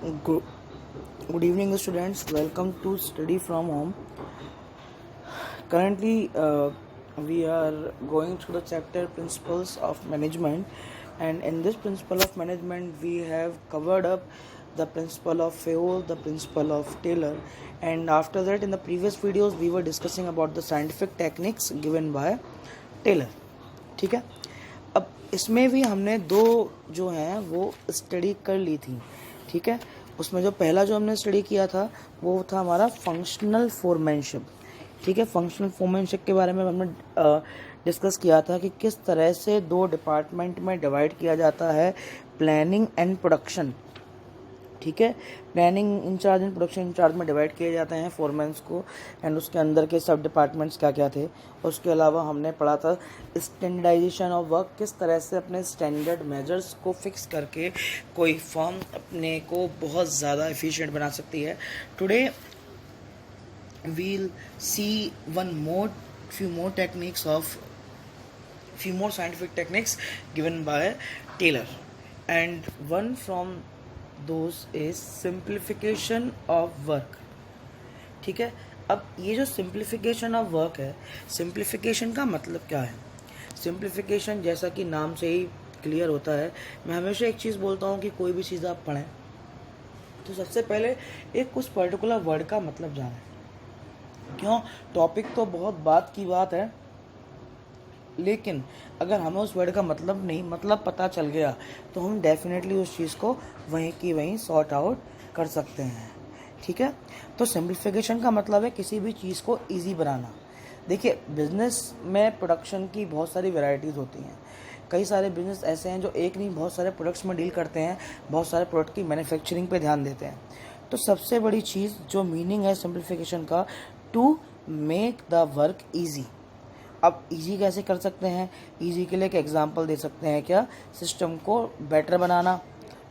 Good, good evening, students. Welcome to Study from Home. Currently, we are going through the chapter Principles of Management, and in this Principle of Management, we have covered up the principle of Fayol, the principle of Taylor, and after that, in the previous videos, we were discussing about the scientific techniques given by Taylor. ठीक है, अब इसमें भी हमने दो जो हैं वो स्टडी कर ली थी. ठीक है, उसमें जो पहला जो हमने स्टडी किया था वो था हमारा फंक्शनल फोरमैनशिप. ठीक है, फंक्शनल फोरमैनशिप के बारे में हमने डिस्कस किया था कि किस तरह से दो डिपार्टमेंट में डिवाइड किया जाता है, प्लानिंग एंड प्रोडक्शन. ठीक है, planning incharge and production incharge में डिवाइड किए जाते हैं फोरमैन्स को, एंड उसके अंदर के सब डिपार्टमेंट्स क्या क्या थे. उसके अलावा हमने पढ़ा था स्टैंडर्डाइजेशन ऑफ वर्क, किस तरह से अपने स्टैंडर्ड मेजर्स को फिक्स करके कोई फर्म अपने को बहुत ज़्यादा एफिशिएंट बना सकती है. Today we'll see few more scientific techniques given by Taylor, and one from those is simplification of work. ठीक है, अब ये जो सिंप्लीफिकेशन ऑफ वर्क है, सिंप्लीफिकेशन का मतलब क्या है? सिंप्लीफिकेशन जैसा कि नाम से ही क्लियर होता है. मैं हमेशा एक चीज़ बोलता हूँ कि कोई भी चीज़ आप पढ़ें तो सबसे पहले एक उस पर्टिकुलर वर्ड का मतलब जानें. क्यों? टॉपिक तो बहुत बात की बात है, लेकिन अगर हमें उस वर्ड का मतलब पता चल गया तो हम डेफिनेटली उस चीज़ को वहीं की वहीं सॉर्ट आउट कर सकते हैं. ठीक है, तो सिंप्लीफिकेशन का मतलब है किसी भी चीज़ को इजी बनाना. देखिए, बिजनेस में प्रोडक्शन की बहुत सारी वैरायटीज़ होती हैं. कई सारे बिजनेस ऐसे हैं जो एक नहीं बहुत सारे प्रोडक्ट्स में डील करते हैं, बहुत सारे प्रोडक्ट की मैन्युफैक्चरिंग पे ध्यान देते हैं. तो सबसे बड़ी चीज़ जो मीनिंग है सिंप्लीफिकेशन का, to make the work easy. अब ईजी कैसे कर सकते हैं? ईजी के लिए एक एग्जांपल दे सकते हैं. क्या? सिस्टम को बेटर बनाना.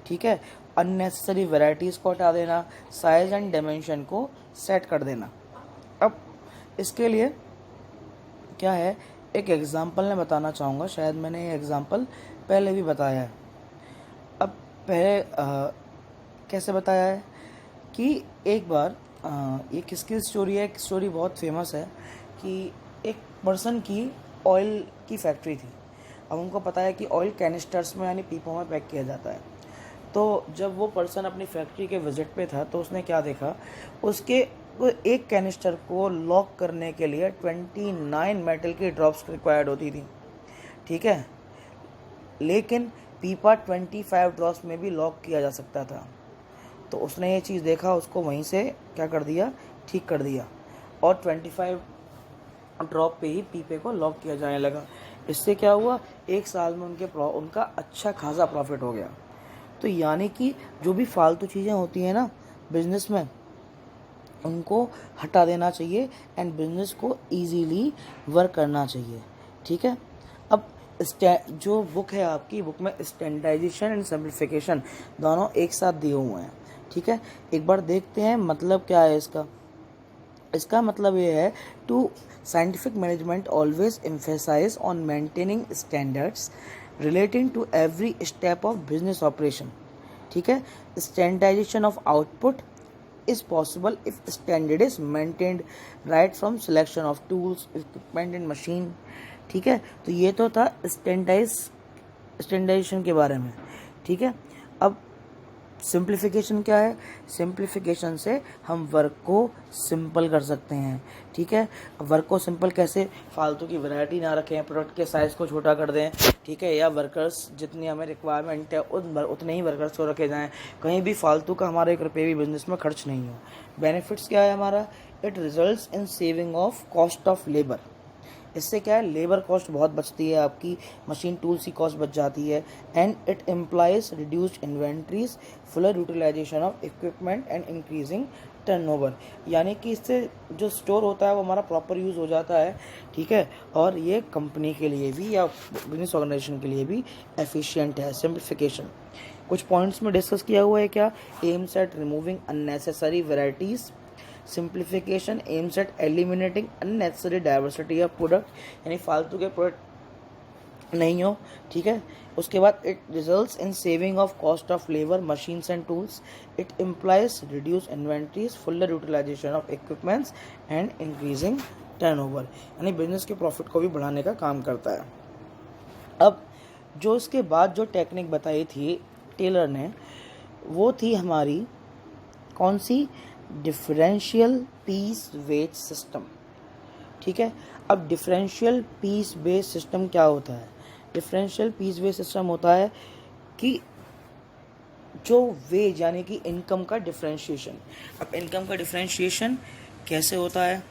ठीक है, अननेसेसरी वैरायटीज़ को हटा देना, साइज एंड डायमेंशन को सेट कर देना. अब इसके लिए क्या है, एक एग्जांपल मैं बताना चाहूँगा. शायद मैंने ये एग्जांपल पहले भी बताया है. अब पहले कैसे बताया है कि एक बार ये किसकी स्टोरी है? एक स्टोरी बहुत फेमस है कि एक पर्सन की ऑयल की फैक्ट्री थी. अब उनको पता है कि ऑयल कैनिस्टर्स में यानी पीपों में पैक किया जाता है. तो जब वो पर्सन अपनी फैक्ट्री के विजिट पे था तो उसने क्या देखा, उसके एक कैनिस्टर को लॉक करने के लिए 29 मेटल की ड्रॉप्स रिक्वायर्ड होती थी. ठीक है, लेकिन पीपा 25 ड्रॉप्स में भी लॉक किया जा सकता था. तो उसने ये चीज़ देखा, उसको वहीं से क्या कर दिया, ठीक कर दिया, और 25 ड्रॉप पे ही पीपे को लॉक किया जाने लगा. इससे क्या हुआ, एक साल में उनका अच्छा खासा प्रॉफिट हो गया. तो यानी कि जो भी फालतू चीज़ें होती हैं ना बिजनेस में, उनको हटा देना चाहिए एंड बिजनेस को ईजीली वर्क करना चाहिए. ठीक है, अब जो बुक है आपकी, बुक में स्टैंडर्डाइजेशन एंड सिंप्लीफिकेशन दोनों एक साथ दिए हुए हैं. ठीक है, एक बार देखते हैं मतलब क्या है इसका. इसका मतलब ये है, to scientific management always emphasise on maintaining standards relating to every step of business operation. ठीक है, standardisation of output is possible if standard is maintained right from selection of tools, equipment and machine. ठीक है, तो ये तो था standardisation के बारे में. ठीक है, अब सिंप्लीफिकेशन क्या है? सिंप्लीफिकेशन से हम वर्क को सिंपल कर सकते हैं. ठीक है, वर्क को सिंपल कैसे? फालतू की वैरायटी ना रखें, प्रोडक्ट के साइज़ को छोटा कर दें. ठीक है, या वर्कर्स जितनी हमें रिक्वायरमेंट है उतने ही वर्कर्स को रखे जाएं. कहीं भी फालतू का हमारा 1 रुपये भी बिजनेस में खर्च नहीं हो. बेनिफिट्स क्या है हमारा? It results in saving of cost of labour. इससे क्या है, लेबर कॉस्ट बहुत बचती है आपकी, मशीन टूल्स की कॉस्ट बच जाती है, and it implies reduced inventories, fuller utilisation of equipment and increasing turnover. यानी कि इससे जो स्टोर होता है वो हमारा प्रॉपर यूज़ हो जाता है. ठीक है, और ये कंपनी के लिए भी या बिजनेस ऑर्गेनाइजेशन के लिए भी एफिशिएंट है. सिंप्लीफिकेशन कुछ पॉइंट्स में डिस्कस किया हुआ है. क्या? Aims at removing unnecessary varieties. Simplification aims at eliminating unnecessary diversity of product, यानी फालतू के प्रोडक्ट नहीं हो, ठीक है। उसके बाद it results in saving of cost of labour, machines and tools. It implies reduce inventories, fuller utilisation of equipments and increasing turnover, यानी बिजनेस के प्रॉफिट को भी बढ़ाने का काम करता है। अब जो इसके बाद जो टेक्निक बताई थी टेलर ने, वो थी हमारी कौन सी, डिफरेंशियल पीस वेज सिस्टम, ठीक है। अब डिफरेंशियल पीस बेस सिस्टम क्या होता है? डिफरेंशियल पीस बेस सिस्टम होता है कि जो वेज यानी कि इनकम का डिफरेंशिएशन। अब इनकम का डिफरेंशिएशन कैसे होता है?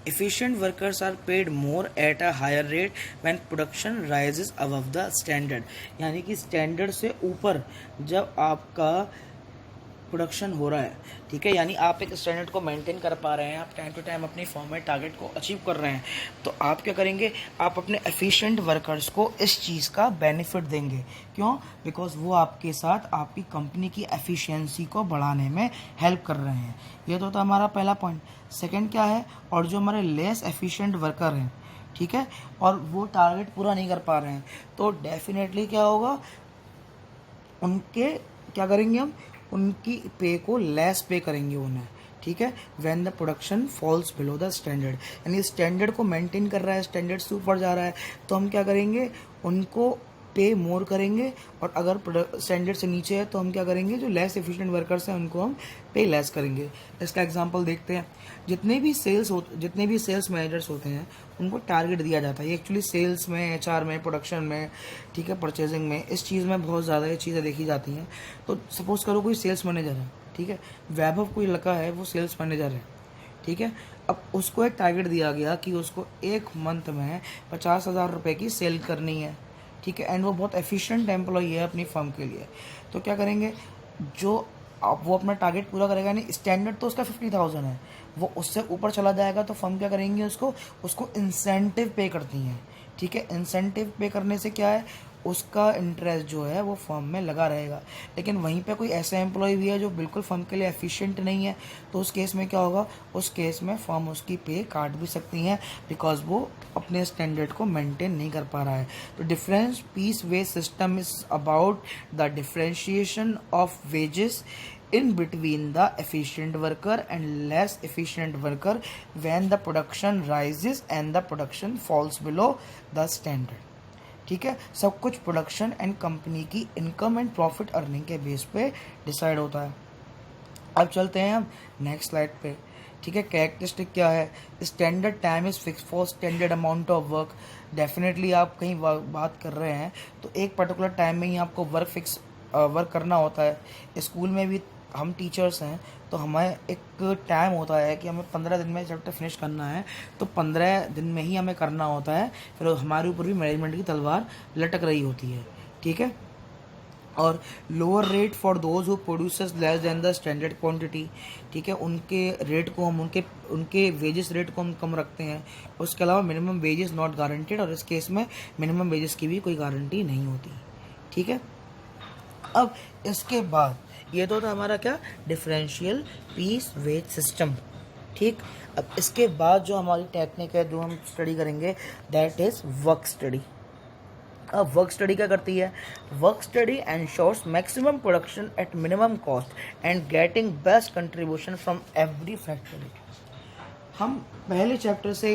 Efficient workers are paid more at a higher rate when production rises above the standard, यानी कि स्टैंडर्ड से ऊपर जब आपका प्रोडक्शन हो रहा है, ठीक है, यानी आप एक स्टैंडर्ड को मेंटेन कर पा रहे हैं, आप टाइम टू टाइम अपनी फॉर्म में टारगेट को अचीव कर रहे हैं, तो आप क्या करेंगे, आप अपने एफिशिएंट वर्कर्स को इस चीज़ का बेनिफिट देंगे। क्यों? बिकॉज वो आपके साथ आपकी कंपनी की एफिशिएंसी को बढ़ाने में हेल्प कर रहे हैं। ये तो था हमारा पहला पॉइंट। सेकेंड क्या है, और जो हमारे लेस एफिशिएंट वर्कर हैं, ठीक है, और वो टारगेट पूरा नहीं कर पा रहे हैं, तो डेफिनेटली क्या होगा, उनके क्या करेंगे हम, उनकी पे को लेस पे करेंगे उन्हें, ठीक है। When the production falls below the standard, यानी स्टैंडर्ड को मेंटेन कर रहा है, स्टैंडर्ड से ऊपर जा रहा है, तो हम क्या करेंगे, उनको पे मोर करेंगे, और अगर स्टैंडर्ड से नीचे है तो हम क्या करेंगे, जो लेस एफिशिएंट वर्कर्स हैं उनको हम पे लेस करेंगे। इसका एग्जांपल देखते हैं। जितने भी सेल्स मैनेजर्स होते हैं उनको टारगेट दिया जाता है। ये एक्चुअली सेल्स में, एचआर में, प्रोडक्शन में, ठीक है, परचेजिंग में, इस चीज़ में बहुत ज़्यादा ये चीज़ें देखी जाती हैं। तो सपोज करो कोई सेल्स मैनेजर है, ठीक है, वैभव कोई लड़का है, वो सेल्स मैनेजर है, ठीक है। अब उसको एक टारगेट दिया गया कि उसको एक मंथ में 50,000 रुपये की सेल करनी है, ठीक है, एंड वो बहुत एफिशिएंट एम्प्लॉई है अपनी फर्म के लिए। तो क्या करेंगे, जो अब वो अपना टारगेट पूरा करेगा, यानी स्टैंडर्ड तो उसका 50,000 है, वो उससे ऊपर चला जाएगा तो फर्म क्या करेंगे, उसको इंसेंटिव पे करती हैं, ठीक है। इंसेंटिव पे करने से क्या है, उसका इंटरेस्ट जो है वो फर्म में लगा रहेगा। लेकिन वहीं पे कोई ऐसा एम्प्लॉय भी है जो बिल्कुल फर्म के लिए एफिशिएंट नहीं है, तो उस केस में क्या होगा, उस केस में फर्म उसकी पे काट भी सकती हैं, बिकॉज वो अपने स्टैंडर्ड को मेंटेन नहीं कर पा रहा है। तो difference piece wage system is about the differentiation of wages in between the efficient worker and less efficient worker when the production rises and the production falls below the standard, ठीक है। सब कुछ प्रोडक्शन एंड कंपनी की income and profit earning के base पे decide होता है। अब चलते हैं हम नेक्स्ट स्लाइड पे, ठीक है। कैरेक्टरिस्टिक क्या है, standard time is fix for standard amount of work. Definitely आप कहीं बात कर रहे हैं तो एक पर्टिकुलर टाइम में ही आपको वर्क करना होता है। स्कूल में भी हम टीचर्स हैं तो हमें एक टाइम होता है कि हमें 15 दिन में चैप्टर फिनिश करना है, तो 15 दिन में ही हमें करना होता है। फिर हमारे ऊपर भी मैनेजमेंट की तलवार लटक रही होती है, ठीक है। और lower rate for those who produces less than the standard quantity, ठीक है, उनके रेट को हम उनके वेजेस रेट को हम कम रखते हैं। उसके अलावा मिनिमम वेजेस नॉट गारंटेड, और इस केस में मिनिमम वेजेस की भी कोई गारंटी नहीं होती, ठीक है। अब इसके बाद ये तो था हमारा क्या, डिफरेंशियल पीस वेज सिस्टम, ठीक। अब इसके बाद जो हमारी टेक्निक है, जो हम स्टडी करेंगे, दैट इज वर्क स्टडी। अब वर्क स्टडी क्या करती है, work study ensures maximum production at minimum cost and getting best contribution from every factory. हम पहले चैप्टर से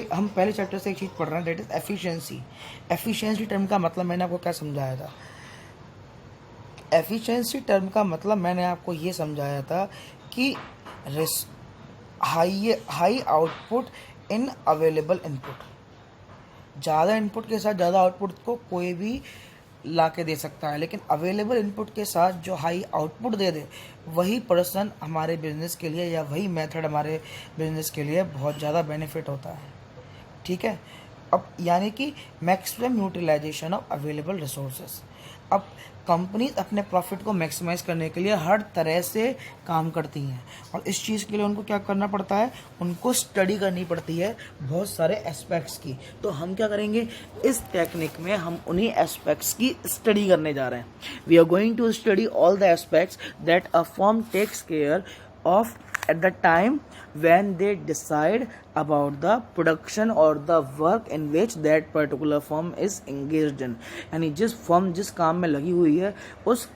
एक चीज़ पढ़ रहे हैं, that is efficiency. Efficiency term का मतलब मैंने आपको क्या समझाया था, एफिशिएंसी टर्म का मतलब मैंने आपको ये समझाया था कि हाई आउटपुट इन अवेलेबल इनपुट। ज़्यादा इनपुट के साथ ज़्यादा आउटपुट को कोई भी ला के दे सकता है, लेकिन अवेलेबल इनपुट के साथ जो हाई आउटपुट दे दे, वही पर्सन हमारे बिजनेस के लिए, या वही मेथड हमारे बिजनेस के लिए बहुत ज़्यादा बेनिफिट होता है, ठीक है। अब यानी कि maximum utilisation of available resources. अब कंपनीज अपने प्रॉफिट को मैक्सिमाइज करने के लिए हर तरह से काम करती हैं, और इस चीज़ के लिए उनको क्या करना पड़ता है, उनको स्टडी करनी पड़ती है बहुत सारे एस्पेक्ट्स की। तो हम क्या करेंगे, इस टेक्निक में हम उन्हीं एस्पेक्ट्स की स्टडी करने जा रहे हैं। We are going to study all the aspects that a firm takes care of at the time when they decide about the production or the work in which that particular firm is engaged in। यानी जिस firm जिस काम में लगी हुई है उस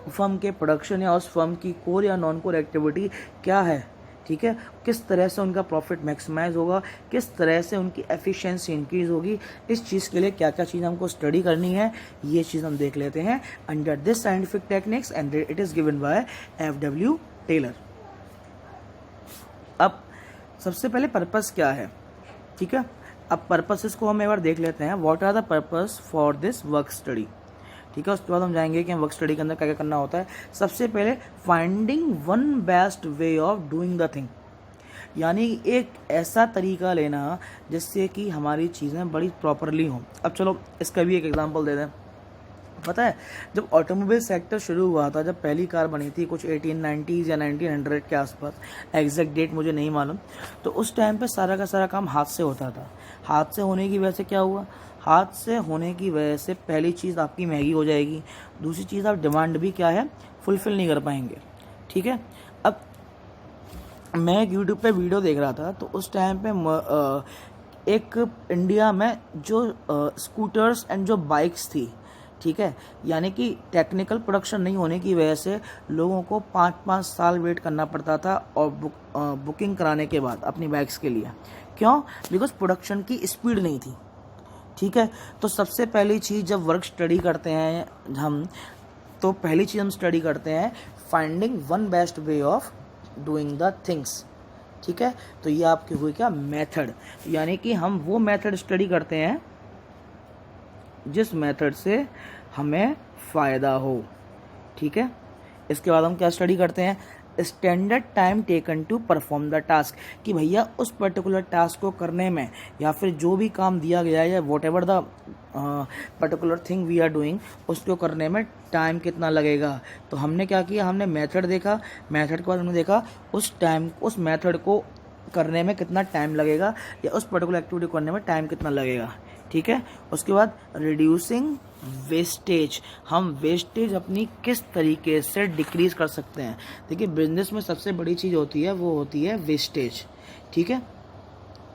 firm के प्रोडक्शन या उस फर्म की कोर या नॉन कोर एक्टिविटी क्या है, ठीक है, किस तरह से उनका प्रॉफिट मैक्सिमाइज होगा, किस तरह से उनकी एफिशिएंसी इंक्रीज होगी, इस चीज़ के लिए क्या क्या चीज़ हमको स्टडी करनी है, ये चीज़ हम देख लेते हैं under this scientific techniques and it is given by F.W. Taylor. अब सबसे पहले पर्पस क्या है, ठीक है। अब पर्पसेस को हम एक बार देख लेते हैं, what are the purpose for this work study, ठीक है। उसके बाद हम जाएंगे कि हम वर्क स्टडी के अंदर क्या क्या करना होता है। सबसे पहले finding one best way of doing the thing, यानी एक ऐसा तरीका लेना जिससे कि हमारी चीज़ें बड़ी प्रॉपरली हों। अब चलो इसका भी एक एग्जांपल दे दें। पता है जब ऑटोमोबाइल सेक्टर शुरू हुआ था, जब पहली कार बनी थी कुछ 1890s या 1900 के आसपास, एग्जैक्ट डेट मुझे नहीं मालूम, तो उस टाइम पे सारा का सारा काम हाथ से होता था। हाथ से होने की वजह से क्या हुआ, हाथ से होने की वजह से पहली चीज़ आपकी महंगी हो जाएगी, दूसरी चीज़ आप डिमांड भी क्या है फुलफिल नहीं कर पाएंगे, ठीक है। अब मैं एक यूट्यूब पे वीडियो देख रहा था, तो उस टाइम पे एक इंडिया में जो स्कूटर्स एंड जो बाइक्स थी, ठीक है, यानी कि टेक्निकल प्रोडक्शन नहीं होने की वजह से लोगों को 5-5 साल वेट करना पड़ता था और बुकिंग कराने के बाद अपनी बाइक्स के लिए। क्यों? बिकॉज प्रोडक्शन की स्पीड नहीं थी, ठीक है। तो सबसे पहली चीज़ जब वर्क स्टडी करते हैं हम, तो पहली चीज़ हम स्टडी करते हैं finding one best way of doing the things, ठीक है। तो ये आपकी हुई क्या मेथड, यानी कि हम वो मेथड स्टडी करते हैं जिस मेथड से हमें फ़ायदा हो, ठीक है। इसके बाद हम क्या स्टडी करते हैं, standard time taken to perform the task, कि भैया उस पर्टिकुलर टास्क को करने में या फिर जो भी काम दिया गया है या whatever the particular thing we are doing, उसको करने में टाइम कितना लगेगा। तो हमने क्या किया, हमने मेथड देखा, मेथड के बाद हमने देखा उस मेथड को करने में कितना टाइम लगेगा या उस पर्टिकुलर एक्टिविटी को करने में टाइम कितना लगेगा, ठीक है। उसके बाद रिड्यूसिंग वेस्टेज, हम वेस्टेज अपनी किस तरीके से डिक्रीज कर सकते हैं। देखिए बिजनेस में सबसे बड़ी चीज़ होती है वो होती है वेस्टेज, ठीक है।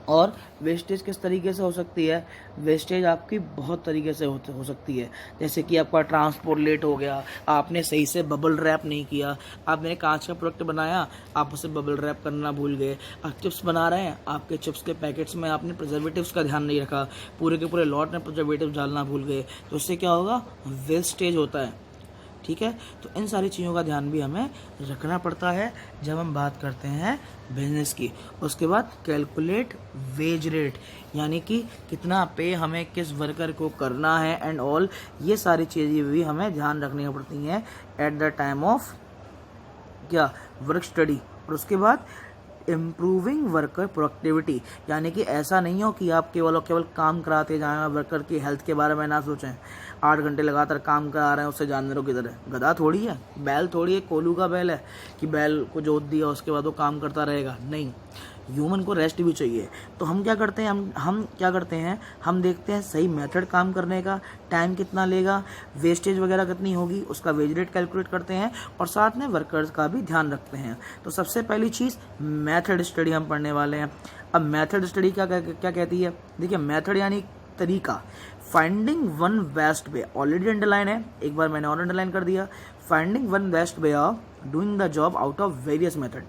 और वेस्टेज किस तरीके से हो सकती है, वेस्टेज आपकी बहुत तरीके से हो सकती है। जैसे कि आपका ट्रांसपोर्ट लेट हो गया, आपने सही से बबल रैप नहीं किया, आपने कांच का प्रोडक्ट बनाया, आप उसे बबल रैप करना भूल गए। आप चिप्स बना रहे हैं, आपके चिप्स के पैकेट्स में आपने प्रिजर्वेटिव्स का ध्यान नहीं रखा, पूरे के पूरे लॉट में प्रिजर्वेटिव डालना भूल गए, तो उससे क्या होगा, वेस्टेज होता है, ठीक है। तो इन सारी चीज़ों का ध्यान भी हमें रखना पड़ता है जब हम बात करते हैं बिजनेस की। उसके बाद कैलकुलेट वेज रेट, यानी कि कितना पे हमें किस वर्कर को करना है एंड ऑल, ये सारी चीज़ें भी हमें ध्यान रखनी पड़ती हैं एट द टाइम ऑफ क्या वर्क स्टडी। और उसके बाद इम्प्रूविंग वर्कर प्रोडक्टिविटी, यानी कि ऐसा नहीं हो कि आप केवल काम कराते जाएं, वर्कर की हेल्थ के बारे में ना सोचें। 8 घंटे लगातार काम करा रहे हैं, उससे जानवरों की तरह, गधा थोड़ी है, बैल थोड़ी है, कोलू का बैल है कि बैल को जोत दिया उसके बाद वो काम करता रहेगा, नहीं, ह्यूमन को रेस्ट भी चाहिए। तो हम क्या करते हैं, हम क्या करते हैं, हम देखते हैं सही मेथड काम करने का, टाइम कितना लेगा, वेस्टेज वगैरह कितनी होगी, उसका वेज रेट कैलकुलेट करते हैं और साथ में वर्कर्स का भी ध्यान रखते हैं। तो सबसे पहली चीज़ मेथड स्टडी हम पढ़ने वाले हैं। अब मेथड स्टडी क्या कहती है, देखिए मेथड यानी तरीका, finding one best way, already underline है, एक बार मैंने और अंडरलाइन कर दिया, finding one best way of doing the job out of various method.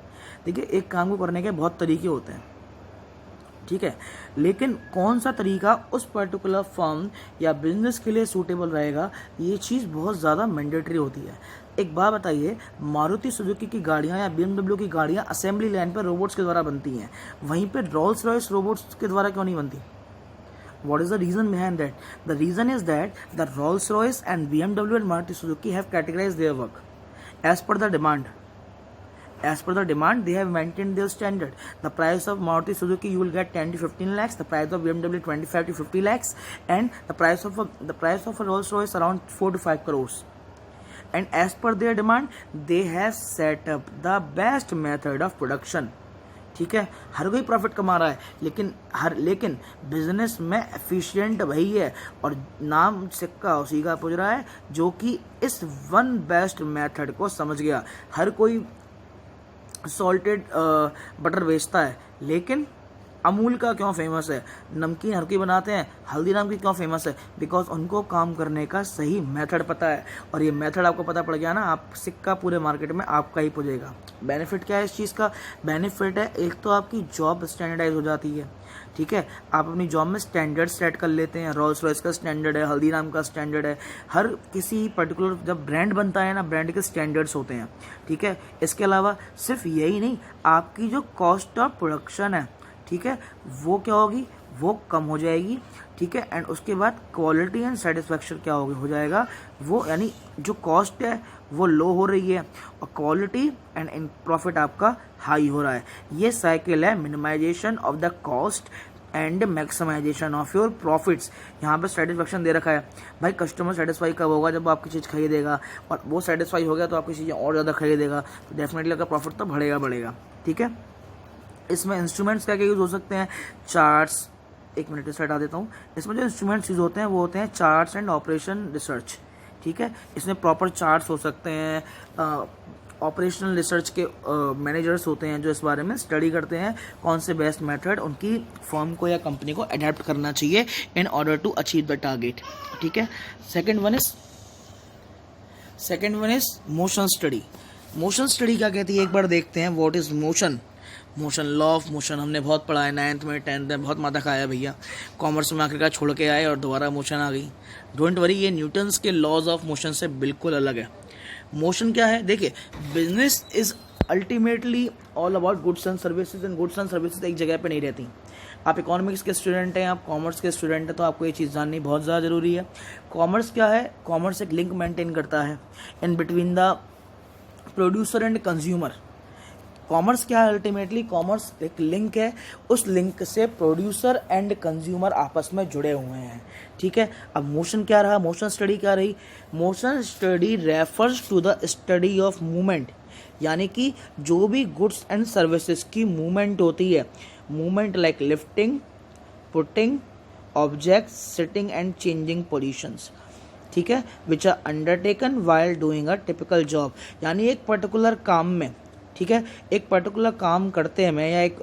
देखिए एक काम को करने के बहुत तरीके होते हैं, ठीक है, लेकिन कौन सा तरीका उस पर्टिकुलर फर्म या बिजनेस के लिए सूटेबल रहेगा, ये चीज़ बहुत ज़्यादा मैंडेटरी होती है। एक बात बताइए, मारुति सुजुकी की गाड़ियाँ या BMW की गाड़ियाँ असेंबली लाइन पर रोबोट्स के द्वारा बनती हैं, वहीं पर रोल्स रॉयस रोबोट्स के द्वारा क्यों नहीं बनती? What is the reason behind that? The reason is that the Rolls-Royce and BMW and Maruti Suzuki have categorized their work as per the demand. As per the demand, they have maintained their standard. The price of Maruti Suzuki you will get 10 to 15 lakhs. The price of BMW 25 to 50 lakhs, and the price of a Rolls-Royce around 4 to 5 crores. And as per their demand, they have set up the best method of production. ठीक है, हर कोई profit कमा रहा है, लेकिन business में efficient वही है और नाम सिक्का उसी का पूछ रहा है जो कि इस वन बेस्ट मेथड को समझ गया। हर कोई सॉल्टेड बटर बेचता है, लेकिन अमूल का क्यों फेमस है, नमकीन हर कोई बनाते हैं, हल्दीराम की क्यों फेमस है, बिकॉज उनको काम करने का सही मेथड पता है। और ये मेथड आपको पता पड़ गया ना, आप सिक्का पूरे मार्केट में आपका ही पुजेगा। बेनिफिट क्या है इस चीज़ का, बेनिफिट है एक तो आपकी जॉब स्टैंडर्डाइज हो जाती है, ठीक है, आप अपनी जॉब में स्टैंडर्ड सेट कर लेते हैं। रोल्स रॉयस का स्टैंडर्ड है, हल्दीराम का स्टैंडर्ड है, हर किसी पर्टिकुलर जब ब्रांड बनता है ना, ब्रांड के स्टैंडर्ड्स होते हैं, ठीक है। इसके अलावा सिर्फ यही नहीं, आपकी जो कॉस्ट ऑफ प्रोडक्शन है, ठीक है, वो क्या होगी, वो कम हो जाएगी, ठीक है। एंड उसके बाद क्वालिटी एंड सेटिस्फैक्शन क्या हो जाएगा, वो यानी जो कॉस्ट है वो लो हो रही है और क्वालिटी एंड इन प्रॉफिट आपका हाई हो रहा है। ये साइकिल है minimisation of the cost and maximisation of your profits. यहाँ पे सेटिस्फैक्शन दे रखा है भाई, कस्टमर सेटिस्फाई कब होगा, जब आपकी चीज़ खरीदेगा, और वो सेटिस्फाई हो गया तो आपकी चीज़ें और ज़्यादा खरीदेगा, तो डेफिनेटली आपका प्रॉफिट तो बढ़ेगा, ठीक है। इसमें इंस्ट्रूमेंट्स क्या क्या यूज़ हो सकते हैं, चार्ट्स, एक मिनट से हटा देता हूँ। इसमें जो इंस्ट्रूमेंट्स यूज़ होते हैं वो होते हैं चार्ट्स एंड ऑपरेशन रिसर्च, ठीक है। इसमें प्रॉपर चार्ट्स हो सकते हैं, ऑपरेशनल रिसर्च के मैनेजर्स होते हैं जो इस बारे में स्टडी करते हैं कौन से बेस्ट मेथड उनकी फर्म को या कंपनी को अडेप्ट करना चाहिए in order to achieve the target, ठीक है। Second one is motion study. Motion study क्या कहती है, एक बार देखते हैं what is motion. Law of motion हमने बहुत पढ़ा है 9th में 10th में, बहुत माथा खाया भैया। कॉमर्स में आखिरकार छोड़ के आए और दोबारा मोशन आ गई। डोंट वरी, ये न्यूटन्स के लॉज ऑफ मोशन से बिल्कुल अलग है। मोशन क्या है, देखिए, business is ultimately all about goods and services, and goods and services एक जगह पे नहीं रहती। आप इकोनॉमिक्स के स्टूडेंट हैं, आप कॉमर्स के स्टूडेंट हैं, तो आपको ये चीज़ जाननी बहुत ज़्यादा ज़रूरी है। कॉमर्स क्या है, कॉमर्स एक लिंक मेंटेन करता है in between the producer and consumer. Commerce क्या है, अल्टीमेटली कॉमर्स एक लिंक है, उस लिंक से प्रोड्यूसर एंड कंज्यूमर आपस में जुड़े हुए हैं, ठीक है। अब मोशन क्या रहा, मोशन स्टडी क्या रही, motion study refers to the study of movement, यानी कि जो भी गुड्स एंड सर्विसेज की मूवमेंट होती है, movement like lifting, putting object, sitting and changing positions, ठीक है, which are undertaken while doing a typical job, यानी एक पर्टिकुलर काम में, ठीक है, एक पर्टिकुलर काम करते हैं मैं, या एक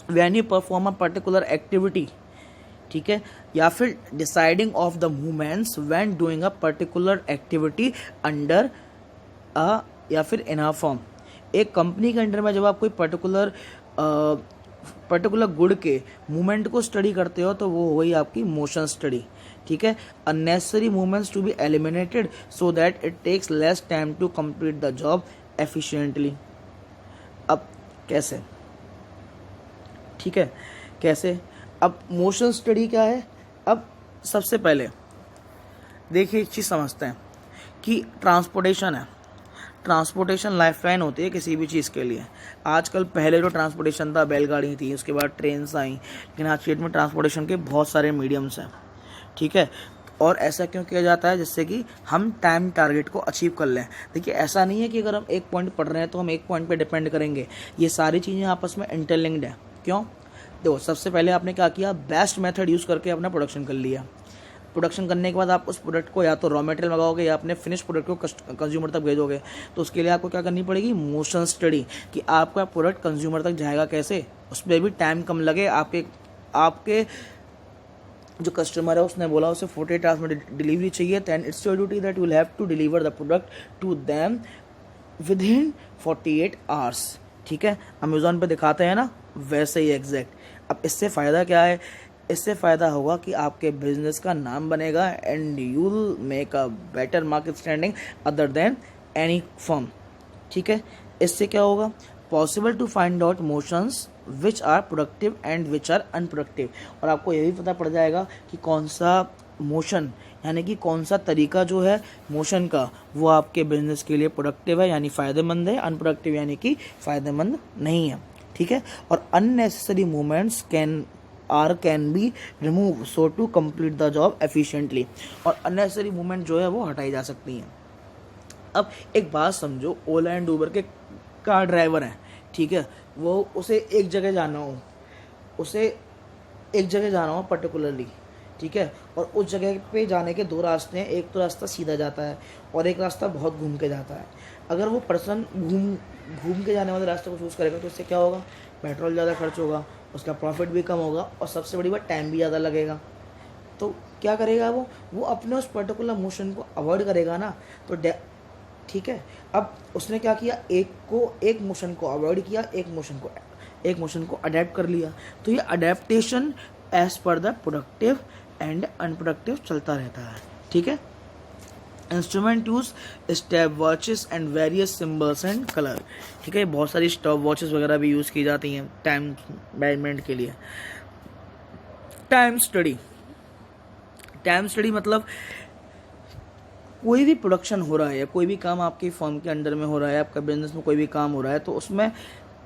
when you perform a particular activity, ठीक है, या फिर deciding of the movements when doing a particular activity under a या फिर इन अ फॉर्म। एक कंपनी के अंडर में जब आप कोई पर्टिकुलर गुड के मूवमेंट को स्टडी करते हो तो वो वही आपकी मोशन स्टडी, ठीक है। Unnecessary movements to be eliminated so that it takes less time to complete the job efficiently. अब कैसे, ठीक है, कैसे, अब मोशन स्टडी क्या है। अब सबसे पहले देखिए एक चीज़ समझते हैं कि ट्रांसपोर्टेशन है, ट्रांसपोर्टेशन लाइफलाइन होती है किसी भी चीज़ के लिए। आजकल पहले जो ट्रांसपोर्टेशन था बैलगाड़ी थी, उसके बाद ट्रेन आई, लेकिन आज की डेट में ट्रांसपोर्टेशन के बहुत सारे मीडियम्स हैं, ठीक है। और ऐसा क्यों किया जाता है, जिससे कि हम टाइम टारगेट को अचीव कर लें। देखिए ऐसा नहीं है कि अगर हम एक पॉइंट पढ़ रहे हैं तो हम एक पॉइंट पे डिपेंड करेंगे, ये सारी चीज़ें आपस में इंटरलिंक्ड है। क्यों, देखो सबसे पहले आपने क्या किया, बेस्ट मेथड यूज़ करके अपना प्रोडक्शन कर लिया। प्रोडक्शन करने के बाद आप उस प्रोडक्ट को या तो रॉ मटेरियल लगाओगे या अपने फिनिश प्रोडक्ट को कंज्यूमर तक भेजोगे, तो उसके लिए आपको क्या करनी पड़ेगी, मोशन स्टडी, कि आपका प्रोडक्ट कंज्यूमर तक जाएगा कैसे, उस पर भी टाइम कम लगे। आपके जो कस्टमर है उसने बोला उसे 48 आवर्स में डिलीवरी चाहिए, then it's your duty that you will have to deliver the product to them within 48 hours, ठीक है। अमेजोन पे दिखाते हैं ना, वैसे ही एग्जैक्ट। अब इससे फ़ायदा क्या है, इससे फ़ायदा होगा कि आपके बिजनेस का नाम बनेगा and you will make a better market standing other than any firm, ठीक है। इससे क्या होगा, possible to find out motions which are productive and which are unproductive, और आपको ये भी पता पड़ जाएगा कि कौन सा मोशन, यानी कि कौन सा तरीका जो है मोशन का, वो आपके बिजनेस के लिए प्रोडक्टिव है यानी फ़ायदेमंद है, अनप्रोडक्टिव यानी कि फ़ायदेमंद नहीं है, ठीक है। और unnecessary movements can be remove so to complete the job efficiently, और अननेसेसरी मूवमेंट जो है वो हटाई जा सकती हैं। अब एक बात समझो, ओला एंड उबर के कार ड्राइवर हैं, ठीक है, उसे एक जगह जाना हो पर्टिकुलरली, ठीक है, और उस जगह पे जाने के दो रास्ते हैं, एक तो रास्ता सीधा जाता है और एक रास्ता बहुत घूम के जाता है। अगर वो पर्सन घूम घूम के जाने वाले रास्ते को चूज़ करेगा तो उससे क्या होगा, पेट्रोल ज़्यादा खर्च होगा, उसका प्रॉफिट भी कम होगा और सबसे बड़ी बात टाइम भी ज़्यादा लगेगा। तो क्या करेगा वो अपने उस पर्टिकुलर मोशन को अवॉइड करेगा ना। तो ठीक है, अब उसने क्या किया, एक मोशन को अवॉइड किया, एक मोशन को अडेप्ट कर लिया। तो ये adaptation as per the productive and unproductive चलता रहता है। ठीक है, instrument use step watches and various symbols and colour. ठीक है, बहुत सारी स्टॉप वॉचेस वगैरह भी यूज़ की जाती हैं टाइम मैनेजमेंट के लिए। टाइम स्टडी मतलब कोई भी प्रोडक्शन हो रहा है या कोई भी काम आपकी फर्म के अंडर में हो रहा है, आपका बिजनेस में कोई भी काम हो रहा है, तो उसमें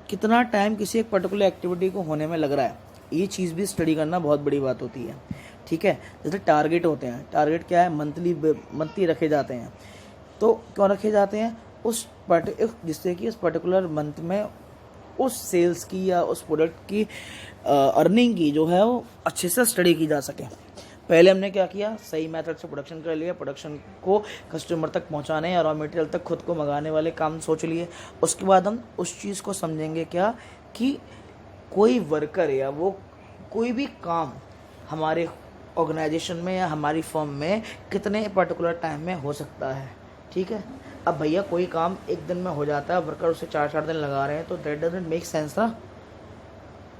कितना टाइम किसी एक पर्टिकुलर एक्टिविटी को होने में लग रहा है, ये चीज़ भी स्टडी करना बहुत बड़ी बात होती है। ठीक है, जैसे टारगेट होते हैं, टारगेट क्या है, मंथली रखे जाते हैं। तो क्यों रखे जाते हैं, जिससे कि उस पर्टिकुलर मंथ में उस सेल्स की या उस प्रोडक्ट की अर्निंग की जो है वो अच्छे से स्टडी की जा सके। पहले हमने क्या किया, सही मेथड से प्रोडक्शन कर लिया, प्रोडक्शन को कस्टमर तक पहुंचाने या रॉ मटेरियल तक खुद को मंगाने वाले काम सोच लिए। उसके बाद हम उस चीज़ को समझेंगे क्या कि कोई वर्कर या वो कोई भी काम हमारे ऑर्गेनाइजेशन में या हमारी फर्म में कितने पर्टिकुलर टाइम में हो सकता है। ठीक है, अब भैया कोई काम एक दिन में हो जाता है, वर्कर उसे 4-4 दिन लगा रहे हैं, तो दैट डजंट मेक सेंस ना,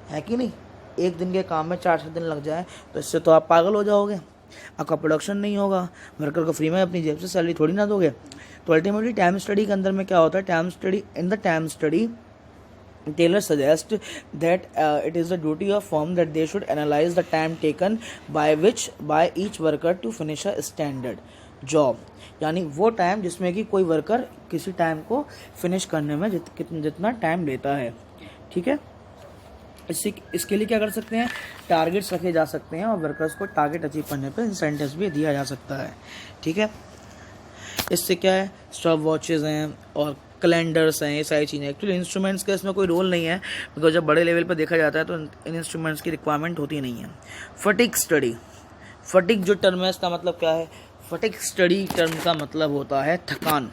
है कि नहीं। एक दिन के काम में 4-6 दिन लग जाए तो इससे तो आप पागल हो जाओगे, आपका प्रोडक्शन नहीं होगा, वर्कर को फ्री में अपनी जेब से सैलरी थोड़ी ना दोगे। तो अल्टीमेटली टाइम स्टडी के अंदर में क्या होता है, time study Taylor suggests that it is the duty of firm that they should analyze the time taken by each worker to finish a standard job। यानी वो टाइम जिसमें कि कोई वर्कर किसी टाइम को फिनिश करने में जितना टाइम लेता है। ठीक है, इसके लिए क्या कर सकते हैं, टारगेट्स रखे जा सकते हैं और वर्कर्स को टारगेट अचीव करने पर इंसेंटिव्स भी दिया जा सकता है। ठीक है, इससे क्या है, स्टॉप वॉचेज़ हैं और कैलेंडर्स हैं, ये सारी चीज़ें। एक्चुअली इंस्ट्रूमेंट्स का इसमें कोई रोल नहीं है, बिकॉज जब बड़े लेवल पर देखा जाता है तो इन इंस्ट्रूमेंट्स की रिक्वायरमेंट होती नहीं है। फटीग स्टडी, फटीग जो टर्म है इसका मतलब क्या है, फटीग स्टडी टर्म का मतलब होता है थकान।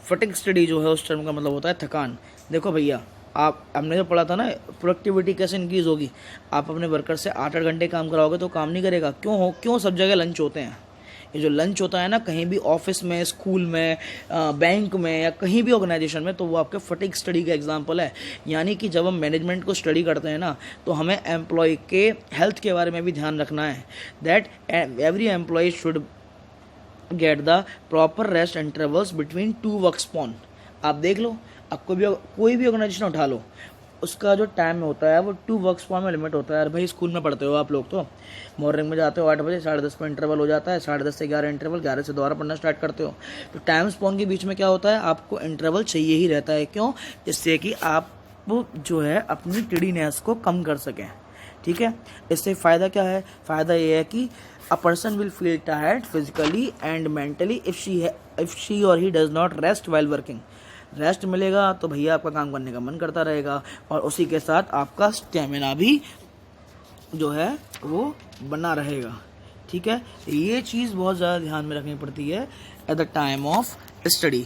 फटीग स्टडी जो है उस टर्म का मतलब होता है थकान। देखो भैया, हमने जो पढ़ा था ना, प्रोडक्टिविटी कैसे इंक्रीज़ होगी, आप अपने वर्कर से 8-8 घंटे काम कराओगे तो काम नहीं करेगा। क्यों सब जगह लंच होते हैं। ये जो लंच होता है ना, कहीं भी ऑफिस में, स्कूल में, बैंक में या कहीं भी ऑर्गेनाइजेशन में, तो वो आपके फटीग स्टडी का एग्जांपल है। यानी कि जब हम मैनेजमेंट को स्टडी करते हैं ना, तो हमें एम्प्लॉय के हेल्थ के बारे में भी ध्यान रखना है, that every employ should get the proper rest intervals between 2 work span. आप देख लो, आप कोई भी ऑर्गेनाइजेशन उठा लो, उसका जो टाइम होता है वो 2 वर्क स्पॉन में लिमिट होता है। यार भाई, स्कूल में पढ़ते हो आप लोग, तो मॉर्निंग में जाते हो 8 बजे, 10:30 में इंटरवल हो जाता है, 10:30 से 11 इंटरवल, 11 से दोबारा पढ़ना स्टार्ट करते हो। तो टाइम स्पॉन के बीच में क्या होता है, आपको इंटरवल चाहिए ही रहता है। क्यों, जिससे कि आप जो है अपनी टिडीनेस को कम कर सकें। ठीक है, इससे फ़ायदा क्या है, फ़ायदा ये है कि a person will feel tired physically and mentally if she or he does not rest while working. Rest मिलेगा तो भैया आपका काम करने का मन करता रहेगा और उसी के साथ आपका स्टेमिना भी जो है वो बना रहेगा। ठीक है, ये चीज़ बहुत ज़्यादा ध्यान में रखनी पड़ती है at the time of study.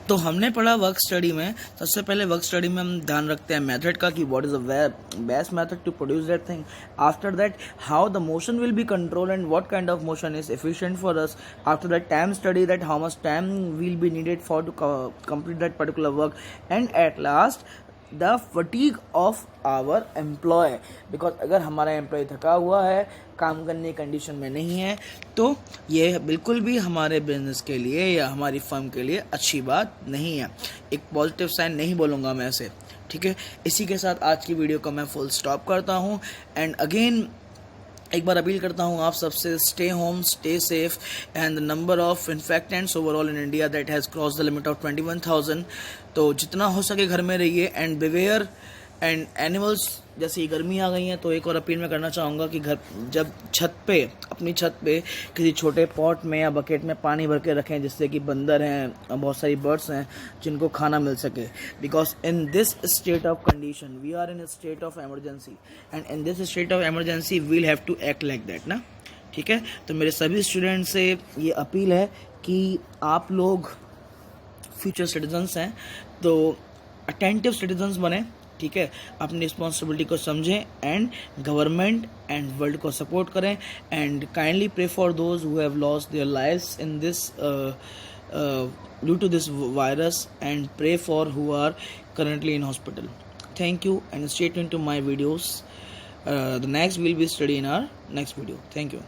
तो हमने पढ़ा वर्क स्टडी में, सबसे पहले वर्क स्टडी में हम ध्यान रखते हैं मेथड का कि what is the best method to produce that thing. After that how the motion will be control and what kind of motion is efficient for us. After that time study that how much time will be needed for to complete that particular work. And at last the fatigue of our employ, because अगर हमारा employ थका हुआ है, काम करने की condition में नहीं है, तो ये बिल्कुल भी हमारे बिजनेस के लिए या हमारी फर्म के लिए अच्छी बात नहीं है। एक पॉजिटिव साइन नहीं बोलूँगा मैं इसे। ठीक है, इसी के साथ आज की वीडियो को मैं फुल स्टॉप करता हूँ। एंड अगेन एक बार अपील करता हूँ आप सबसे, stay home, stay safe and the number of infectants overall in India that has cross the limit of 21,000। तो जितना हो सके घर में रहिए एंड बिवेयर एंड एनिमल्स। जैसे ही गर्मी आ गई है तो एक और अपील मैं करना चाहूँगा कि घर जब अपनी छत पे किसी छोटे पॉट में या बकेट में पानी भर के रखें, जिससे कि बंदर हैं, बहुत सारी बर्ड्स हैं जिनको खाना मिल सके। Because in this state of condition we are in state of emergency and in this state of emergency we'll have to act like that ना। ठीक है, तो मेरे सभी स्टूडेंट से ये अपील है कि आप लोग फ्यूचर सिटीजन्स हैं तो अटेंटिव सिटीजन्स बने, ठीक है, अपनी रिस्पॉन्सिबिलिटी को समझें एंड गवर्नमेंट एंड वर्ल्ड को सपोर्ट करें and kindly pray for those who have lost their lives in this due to this virus and pray for who are currently in hospital. Thank you and stay tuned to my videos. The next will be study in our next video. Thank you.